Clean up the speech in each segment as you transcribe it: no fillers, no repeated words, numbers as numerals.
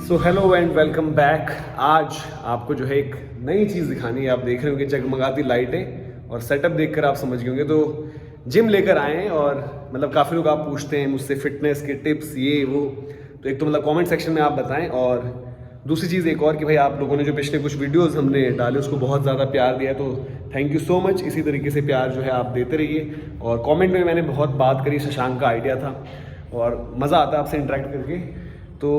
So hello and welcome back. आज आपको जो है एक नई चीज़ दिखानी है। आप देख रहे होंगे जगमगाती लाइटें और सेटअप देखकर आप समझ गए होंगे। तो जिम लेकर आए हैं और मतलब काफ़ी लोग आप पूछते हैं मुझसे फिटनेस के टिप्स ये वो। तो एक तो मतलब कमेंट सेक्शन में आप बताएं, और दूसरी चीज़ एक और कि भाई आप लोगों ने जो पिछले कुछ वीडियोस हमने डाले उसको बहुत ज़्यादा प्यार दिया, तो थैंक यू सो मच। इसी तरीके से प्यार जो है आप देते रहिए। और कमेंट में मैंने बहुत बात करी, शशांक का आइडिया था और मज़ा आता है आपसे इंटरेक्ट करके। तो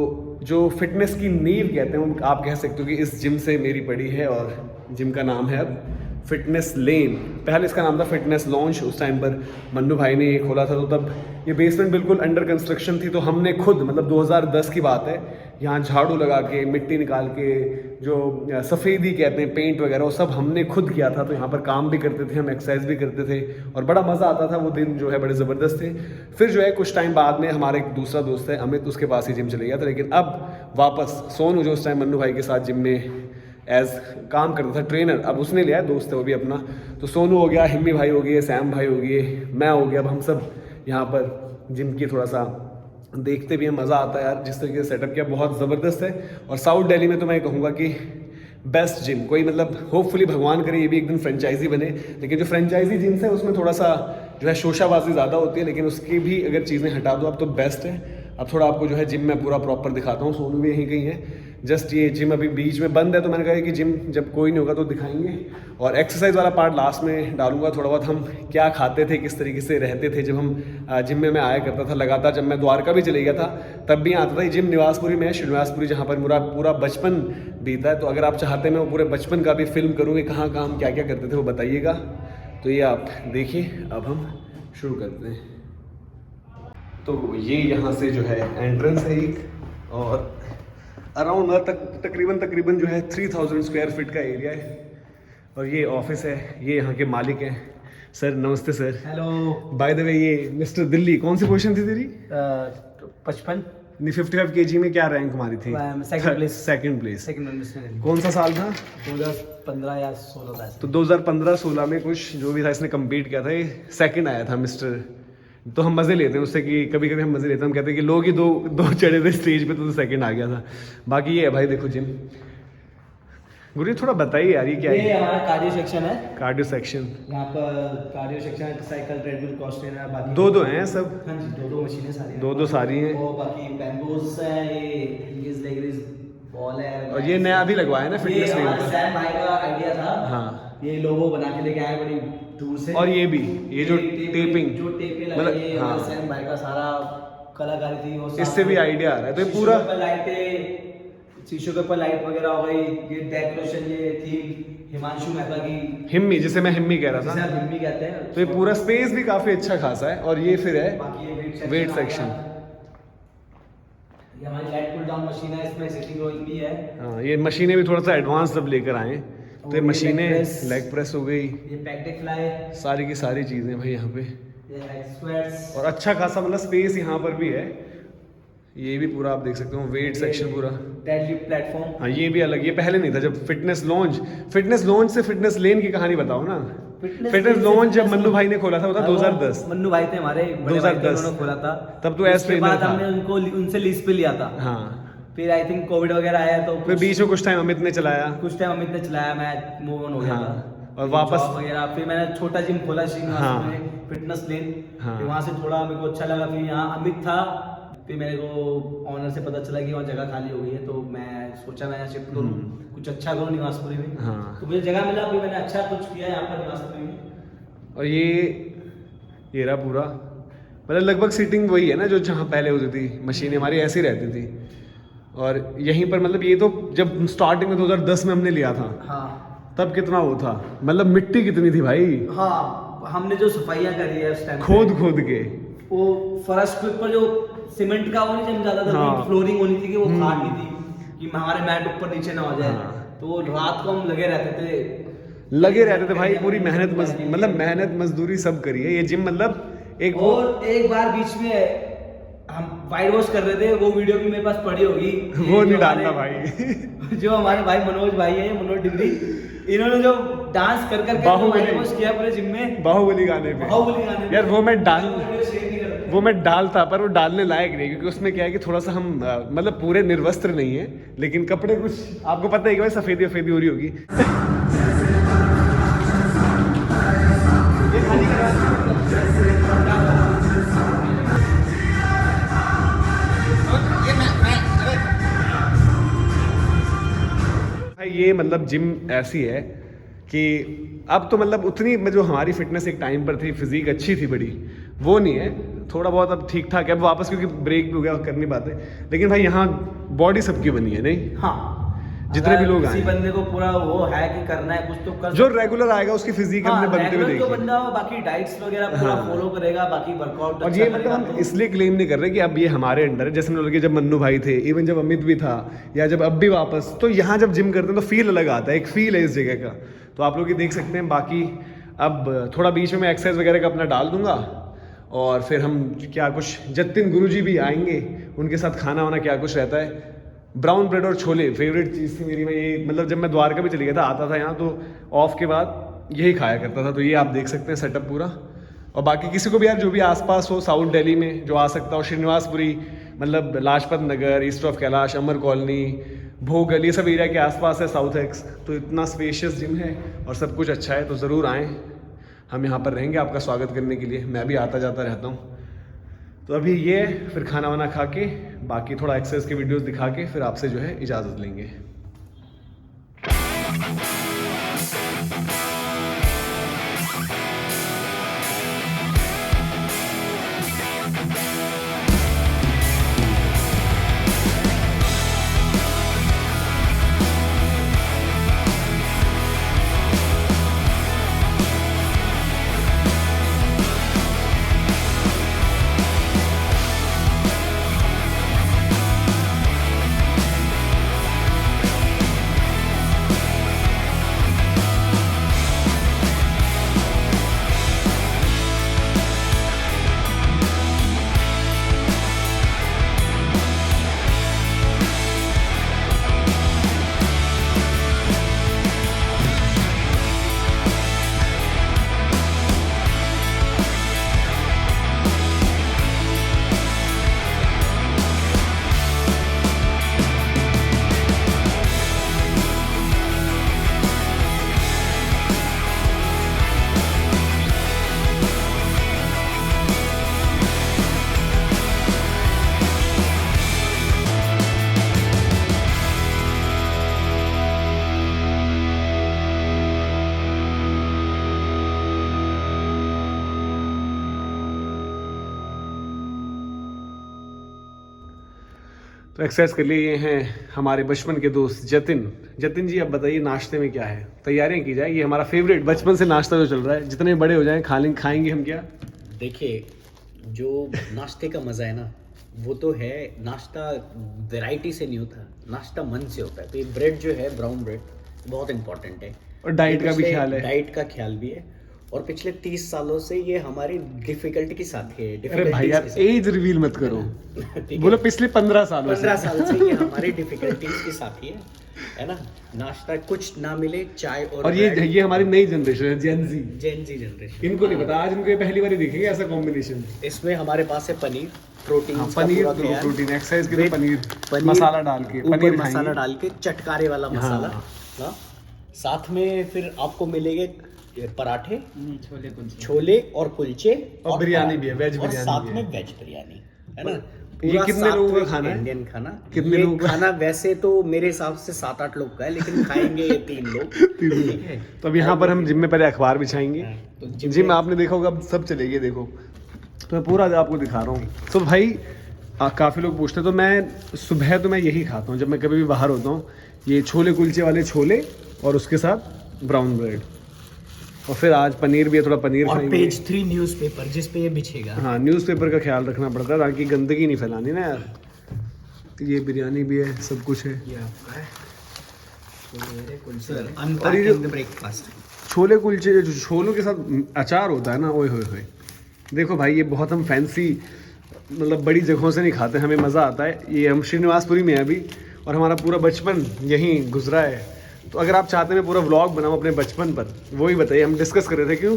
जो फिटनेस की नींव कहते हैं आप कह सकते हो कि इस जिम से मेरी पड़ी है, और जिम का नाम है अब फिटनेस लेन। पहले इसका नाम था फिटनेस लॉन्च। उस टाइम पर मन्नू भाई ने ये खोला था, तो तब ये बेसमेंट बिल्कुल अंडर कंस्ट्रक्शन थी। तो हमने खुद मतलब 2010 की बात है, यहाँ झाड़ू लगा के मिट्टी निकाल के जो सफ़ेदी कहते हैं पेंट वगैरह वो सब हमने खुद किया था। तो यहाँ पर काम भी करते थे हम, एक्सरसाइज भी करते थे और बड़ा मज़ा आता था। वो दिन जो है बड़े ज़बरदस्त थे। फिर जो है कुछ टाइम बाद में हमारा एक दूसरा दोस्त है अमित, उसके पास ही जिम चले गया था। लेकिन अब वापस सोनू जो उस टाइम मन्नू भाई के साथ जिम में एज काम करता था ट्रेनर, अब उसने लिया है, दोस्त है वो भी अपना। तो सोनू हो गया, हिम्मी भाई हो गए, सैम भाई हो गए, मैं हो गया। अब हम सब यहाँ पर जिम की थोड़ा सा देखते भी हैं, मज़ा आता है यार। जिस तरीके से सेटअप किया बहुत ज़बरदस्त है। और साउथ दिल्ली में तो मैं कहूँगा कि बेस्ट जिम कोई मतलब होपफुली भगवान करे ये भी एक दिन फ्रेंचाइजी बने। लेकिन जो फ्रेंचाइजी जिम्स है उसमें थोड़ा सा जो है शोशाबाजी ज़्यादा होती है, लेकिन उसकी भी अगर चीज़ें हटा दो आप तो बेस्ट है। अब थोड़ा आपको जो है जिम में पूरा प्रॉपर दिखाता हूँ। सोनू भी यहीं कहीं है। जस्ट ये जिम अभी बीच में बंद है, तो मैंने कहा कि जिम जब कोई नहीं होगा तो दिखाएंगे। और एक्सरसाइज वाला पार्ट लास्ट में डालूंगा। थोड़ा बहुत हम क्या खाते थे, किस तरीके से रहते थे जब हम जिम में मैं आया करता था लगातार। जब मैं द्वारका भी चले गया था तब भी आता था। ये जिम निवासपुरी में है, श्रीनिवासपुरी, जहाँ पर मेरा पूरा बचपन बीता है। तो अगर आप चाहते हैं मैं वो पूरे बचपन का भी फिल्म करूँगी, कहाँ कहाँ हम क्या क्या करते थे वो बताइएगा। तो ये आप देखिए। अब हम शुरू करते हैं। तो ये यहाँ से जो है एंट्रेंस है एक, और अराउंड तकरीबन जो है 3000 स्क्वायर फीट का एरिया है। और ये ऑफिस है, ये यहाँ के मालिक हैं। सर नमस्ते sir. Hello. By the way ये मिस्टर दिल्ली, कौन सी पोजीशन थी तेरी? 55 नहीं 55 kg में क्या रैंक हमारी थी? Second place. कौन सा साल था? 2015 या 16 था। तो 2015-16 में कुछ जो भी था इसने कम्पीट किया था, ये सेकंड आया था मिस्टर। तो हम मज़े लेते हैं उससे कि कभी कभी हम मज़े लेते हैं। हम कहते हैं कि लोग ही दो चढ़े थे स्टेज पे तो सेकंड आ गया था। बाकी ये है भाई, देखो जिम। गुरु जी थोड़ा बताइए यार ये क्या है? ये हमारा कार्डियो सेक्शन है। कार्डियो सेक्शन, यहाँ पर cardio section, cycle, treadmill, cross trainer, बाकी दो हैं सब। हाँ जी, दो मशीनें सारी हैं। दो सारी हैं। और बाकी बैम्बूज है, ये लेग रेज बॉल है। और ये नया भी लगवाया ना फिटनेस ये लेन हमारे का? सैम भाई का आइडिया था। हाँ, ये लोगो बना के लेके आए बड़ी दूर से। और ये भी ये जो टेपिंग मतलब ये हाँ, सैम भाई का सारा कलाकारी थी। और इससे भी आइडिया आ रहा है। तो ये पूरा लाइटें, शीशों के ऊपर लाइट वगैरह हो गई। ये डेकोरेशन, ये थी हिमांशु मेहता की, हिम्मी, जिसे मैं हिम्मी कह जिसे रहा था। आप हिम्मी कहते हैं। तो ये पूरा स्पेस भी काफी अच्छा खासा है। और ये फिर है बाकी ये वेट सेक्शन। ये हमारी लाइट पुल डाउन मशीन है, इसमें सिटिंग रोइंग भी है। हाँ, ये मशीनें भी थोड़ा सा एडवांस जब लेकर आए। तो ये मशीनें, लेग प्रेस हो गई, ये पैक्ड फ्लाई, सारी की सारी चीजें भाई यहाँ पे। ये हैक स्क्वाट्स। और अच्छा खासा मतलब स्पेस यहाँ पर भी है। ये भी पूरा आप देख सकते हो, वेट सेक्शन पूरा। Deadlift platform. हाँ, ये भी अलग, ये पहले नहीं था। जब फिटनेस लॉन्च से फिटनेस लेन की कहानी बताओ ना। फिटनेस लॉन्च जब मन्नू भाई ने खोला था वो था 2010। मन्नू भाई थे हमारे, 2010 उन्होंने खोला था। तब तो एज ट्रेनर था। हमने उनसे लीज पे लिया था। हाँ, फिर आई थिंक कोविड वगैरह आया तो फिर बीच में कुछ टाइम अमित ने चलाया। अमित ने चलाया, मैं मूव ऑन हो गया था। और वापस जॉब वगैरह। फिर मैंने छोटा जिम खोला श्रीनिवास में, फिटनेस लेन। हाँ। फिर वहाँ से थोड़ा मेरे को अच्छा लगा। फिर यहाँ अमित था, फिर मेरे को ऑनर से पता चला कि वहाँ जगह खाली हो गई है। तो मैं सोचा मैं यहाँ शिफ्ट करूँ, कुछ अच्छा करूँ निवासपुरी में। हाँ। तो मुझे जगह मिला, फिर मैंने अच्छा कुछ किया यहाँ पर निवासपुरी में। और ये रहा पूरा, मतलब लगभग सीटिंग वही है ना जो जहाँ पहले होती थी। मशीनें हमारी ऐसी रहती थी। और यहीं पर मतलब ये तो जब स्टार्टिंग में 2010 में हमने लिया था, हाँ, तब कितना वो था, मतलब मिट्टी कितनी थी भाई। हाँ, हमने जो सफाइयाँ करी है उस टाइम खोद के वो फर्श के ऊपर जो सीमेंट का वो नहीं जम जाता था। हाँ। फ्लोरिंग होनी थी कि वो खाद नहीं थी कि हमारे मैट ऊपर नीचे ना हो जाए। हाँ। तो रात को हम लगे रहते थे भाई। पूरी मेहनत मजदूरी सब करी है ये जिम। मतलब एक और एक बार बीच में हम वाइट वॉश कर रहे थे, वो वीडियो भी मेरे पास पड़ी होगी। वो नहीं डालना भाई। जो हमारे भाई मनोज भाई है, मनोज डिग्री, इन्होंने जो डांस कर वाइट वॉश किया पूरे जिम में, बाहुबली गाने पे यार वो मैं डाल शेयर नहीं करता। वो मैं डालता, पर वो डालने लायक नहीं, क्योंकि उसमें क्या है कि थोड़ा सा हम मतलब पूरे निर्वस्त्र नहीं है, लेकिन कपड़े कुछ आपको पता है कि भाई सफ़ेदी वफ़ेदी हो रही होगी। ये मतलब जिम ऐसी है कि अब तो मतलब उतनी जो हमारी फिटनेस एक टाइम पर थी, फिजिक अच्छी थी बड़ी, वो नहीं है। थोड़ा बहुत अब ठीक ठाक है, अब वापस क्योंकि ब्रेक हो गया कर नहीं पाते। लेकिन भाई यहाँ बॉडी सबकी बनी है नहीं, हाँ, जितने भी लोग आए, किसी बंदे को पूरा वो है कि करना है कुछ तो कर, जो रेगुलर आएगा उसकी फिजिक हमने बनते हुए तो देखी। बंदा बाकी डाइट्स वगैरह पूरा फॉलो करेगा, बाकी वर्कआउट और ये मतलब हम इसलिए क्लेम नहीं कर रहे कि अब ये हमारे अंडर है। जैसे हम लोग के जब मन्नू भाई थे, इवन जब अमित भी था, या जब अब भी वापस, तो यहाँ जब जिम करते हैं तो फील अलग आता है, एक फील है इस जगह का। तो आप लोग ये देख सकते हैं। बाकी अब थोड़ा बीच में मैं एक्सरसाइज वगैरह का अपना डाल दूंगा, और फिर हम क्या कुछ जतिन गुरुजी भी आएंगे, उनके साथ खाना वाना क्या कुछ रहता है। ब्राउन ब्रेड और छोले फेवरेट चीज़ थी मेरी। मैं ये मतलब जब मैं द्वारका भी चली गया था, आता था यहाँ तो ऑफ के बाद यही खाया करता था। तो ये आप देख सकते हैं सेटअप पूरा। और बाकी किसी को भी यार जो भी आसपास हो साउथ दिल्ली में जो आ सकता हो, श्रीनिवासपुरी मतलब Lajpat Nagar, east of Kailash, Amar colony, Bhogal, ये सब एरिया के आसपास है साउथ एक्स। तो इतना स्पेशियस जिम है और सब कुछ अच्छा है, तो ज़रूर आएँ। हम यहाँ पर रहेंगे आपका स्वागत करने के लिए। मैं भी आता जाता रहता हूँ। तो अभी ये फिर खाना वाना खा के बाकी थोड़ा एक्सरसाइज के वीडियोस दिखा के फिर आपसे जो है इजाज़त लेंगे। तो एक्सरसाइज के लिए ये हैं हमारे बचपन के दोस्त जतिन। जतिन जी, अब बताइए नाश्ते में क्या है, तैयारियां की जाए। ये हमारा फेवरेट बचपन से नाश्ता जो चल रहा है, जितने बड़े हो जाएं खाएंगे हम क्या। देखिए, जो नाश्ते का मज़ा है ना, वो तो है, नाश्ता वैरायटी से नहीं होता, नाश्ता मन से होता है। तो ये ब्रेड जो है, ब्राउन ब्रेड, बहुत इंपॉर्टेंट है। और डाइट का भी ख्याल है। डाइट का ख्याल भी है। और पिछले 30 सालों से ये हमारी डिफिकल्टी के साथ है। अरे भाई यार, एज रिवील मत करो। बोलो पिछले 15 सालों से। 15 साल से ये हमारी डिफिकल्टीज के साथ ही है ना। नाश्ता कुछ ना मिले, चाय और ये हमारी नई जनरेशन है, जेन जी जनरेशन। इनको नहीं पता, आज इनको ये पहली बार देखेंगे ऐसा कॉम्बिनेशन। इसमें हमारे पास है पनीर, प्रोटीन, पनीर एक्सरसाइज के लिए पनीर मसाला डाल के, पनीर मसाला डाल के, चटकारे वाला मसाला ना। साथ में फिर आपको मिलेंगे पराठे, छोले और कुलचे, और बिरयानी भी है, वेज बिरयानी, साथ में वेज बिरयानी है ना। ये कितने लोगों का खाना है? इंडियन खाना। कितने लोगों का खाना? वैसे तो मेरे हिसाब से 7-8 लोग का है, लेकिन खाएंगे ये 3 लोग। तो अब यहाँ पर हम जिम में पहले अखबार बिछाएंगे। तो जिम आपने देखा होगा, अब सब चलेगी। देखो तो मैं पूरा आपको दिखा रहा हूँ। तो भाई काफ़ी लोग पूछते हैं, तो मैं सुबह तो मैं यही खाता हूँ जब मैं कभी भी बाहर होता हूँ, ये छोले कुलचे वाले छोले और उसके साथ ब्राउन ब्रेड। और फिर आज पनीर भी है, थोड़ा पनीर और खाएंगे। पेज 3 न्यूज़पेपर जिस पे ये बिछेगा। हाँ, न्यूज़पेपर का ख्याल रखना पड़ता है ताकि गंदगी नहीं फैलानी ना यार। ये बिरयानी भी है, सब कुछ है। और ये ब्रेकफास्ट, छोले कुलचे, जो छोलों के साथ अचार होता है ना, ओए होए होए। देखो भाई, ये बहुत हम फैंसी मतलब बड़ी जगहों से नहीं खाते, हमें मज़ा आता है। ये हम श्रीनिवासपुरी में है अभी, और हमारा पूरा बचपन यहीं गुजरा है। तो अगर आप चाहते हैं मैं पूरा व्लॉग बनाऊँ अपने बचपन पर, वो ही बताइए। हम डिस्कस कर रहे थे क्यों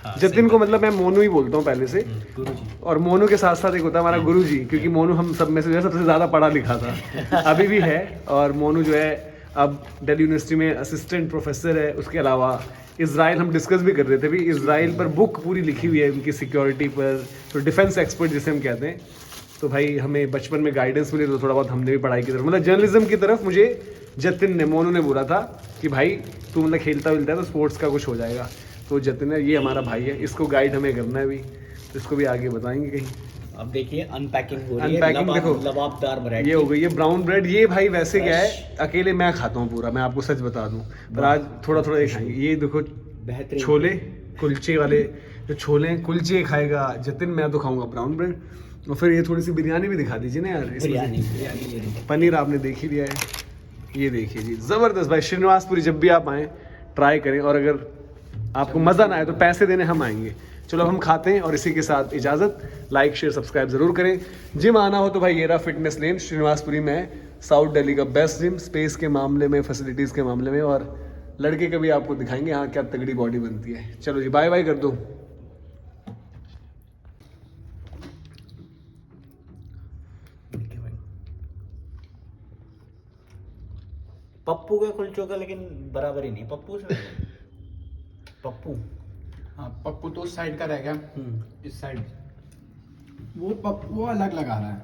हाँ, जतिन को मतलब मैं मोनू ही बोलता हूँ पहले से, गुरु जी। और मोनू के साथ साथ एक होता है हमारा गुरु जी, क्योंकि मोनू हम सब में से जो है सबसे ज़्यादा पढ़ा लिखा था, अभी भी है। और मोनू जो है अब दिल्ली यूनिवर्सिटी में असिस्टेंट प्रोफेसर है। उसके अलावा इजराइल हम डिस्कस भी कर रहे थे, भी इजराइल पर बुक पूरी लिखी हुई है उनकी सिक्योरिटी पर, तो डिफेंस एक्सपर्ट जिसे हम कहते हैं। तो भाई हमें बचपन में गाइडेंस मिली तो थोड़ा बहुत हमने भी पढ़ाई की तरफ, मतलब जर्नलिज्म की तरफ मुझे जतिन ने, मोनू ने बोला था कि भाई तू मतलब खेलता विलता है तो स्पोर्ट्स का कुछ हो जाएगा। तो जतिन है, ये हमारा भाई है, इसको गाइड हमें करना है भी, तो इसको भी आगे बताएंगे कहीं। अब देखिए अनपैकिंग हो रही है। अनपैकिंग देखो, लबाबदार वैरायटी ये हो गई, ये ब्राउन ब्रेड। ये भाई वैसे क्या है, अकेले मैं खाता हूँ पूरा, मैं आपको सच बता दूँ, पर आज थोड़ा थोड़ा खाएंगे। ये देखो बेहतरीन छोले कुलचे वाले, जो छोले हैं कुलचे खाएगा जतिन, मैं तो खाऊंगा ब्राउन ब्रेड। और फिर ये थोड़ी सी बिरयानी भी दिखा दीजिए ना यार, इसमें बिरयानी से। बिरयानी ये देखिए। पनीर आपने देख ही लिया है, ये देखिए जी ज़बरदस्त भाई। श्रीनिवासपुरी जब भी आप आएँ ट्राई करें, और अगर आपको मज़ा ना आए तो पैसे देने हम आएंगे। चलो अब हम खाते हैं, और इसी के साथ इजाज़त। लाइक शेयर सब्सक्राइब ज़रूर करें। जिम आना हो तो भाई ये रहा फिटनेस लेन श्रीनिवासपुरी में, साउथ दिल्ली का बेस्ट जिम, स्पेस के मामले में, फैसिलिटीज़ के मामले में, और लड़के का भी आपको दिखाएंगे यहाँ क्या तगड़ी बॉडी बनती है। चलो जी बाय बाय कर दो। देखिए भाई, पप्पू के कुलचों का लेकिन बराबर ही नहीं पप्पू से। पप्पू हाँ, पप्पू तो उस साइड का रह गया, हम्म। इस साइड वो पप्पू वो अलग लगा रहा है।